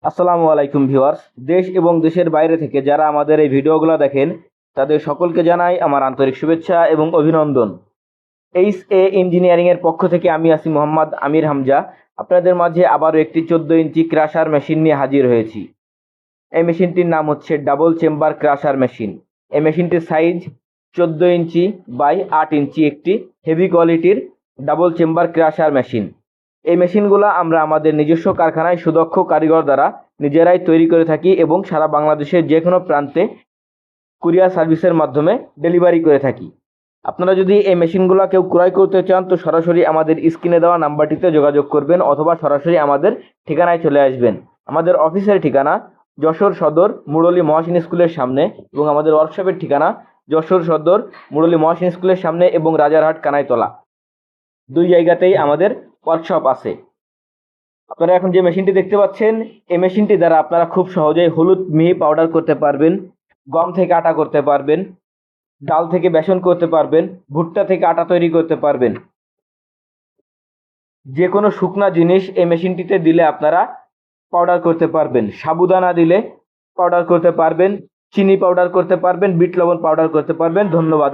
আসসালামু আলাইকুম ভিউয়ার্স। দেশ এবং দেশের বাইরে থেকে যারা আমাদের এই ভিডিওগুলো দেখেন তাদের সকলকে জানাই আমার আন্তরিক শুভেচ্ছা এবং অভিনন্দন। এইচ ইঞ্জিনিয়ারিং এর পক্ষ থেকে আমি আছি মোহাম্মদ আমির হামজা। আপনাদের মাঝে আবারও একটি 14 ইঞ্চি ক্রাশার মেশিন নিয়ে হাজির হয়েছি। এই মেশিনটির নাম হচ্ছে ডাবল চেম্বার ক্রাশার মেশিন। এই মেশিনটির সাইজ 14 ইঞ্চি বাই 8 ইঞ্চি, একটি হেভি কোয়ালিটির ডাবল চেম্বার ক্রাশার মেশিন। এই মেশিনগুলো আমরা আমাদের নিজস্ব কারখানায় সুদক্ষ কারিগর দ্বারা নিজেরাই তৈরি করে থাকি এবং সারা বাংলাদেশের যে কোনো প্রান্তে কুরিয়ার সার্ভিসের মাধ্যমে ডেলিভারি করে থাকি। আপনারা যদি এই মেশিনগুলো কেউ ক্রয় করতে চান তো সরাসরি আমাদের স্ক্রিনে দেওয়া নাম্বারটিতে যোগাযোগ করবেন অথবা সরাসরি আমাদের ঠিকানায় চলে আসবেন। আমাদের অফিসের ঠিকানা যশোর সদর মুরলী মহাসিন স্কুলের সামনে এবং আমাদের ওয়ার্কশপের ঠিকানা যশোর সদর মুরলী মহাসিন স্কুলের সামনে এবং রাজারহাট কানাইতলা, দুই জায়গাতেই আমাদের ওয়ার্কশপ আছে। আপনারা এখন যে মেশিনটি দেখতে পাচ্ছেন এই মেশিনটি দ্বারা আপনারা খুব সহজেই হলুদ মিহি পাউডার করতে পারবেন, গম থেকে আটা করতে পারবেন, ডাল থেকে বেসন করতে পারবেন, ভুট্টা থেকে আটা তৈরি করতে পারবেন। যে কোনো শুকনা জিনিস এই মেশিনটিতে দিলে আপনারা পাউডার করতে পারবেন। সাবুদানা দিলে পাউডার করতে পারবেন, চিনি পাউডার করতে পারবেন, বিট লবণ পাউডার করতে পারবেন। ধন্যবাদ।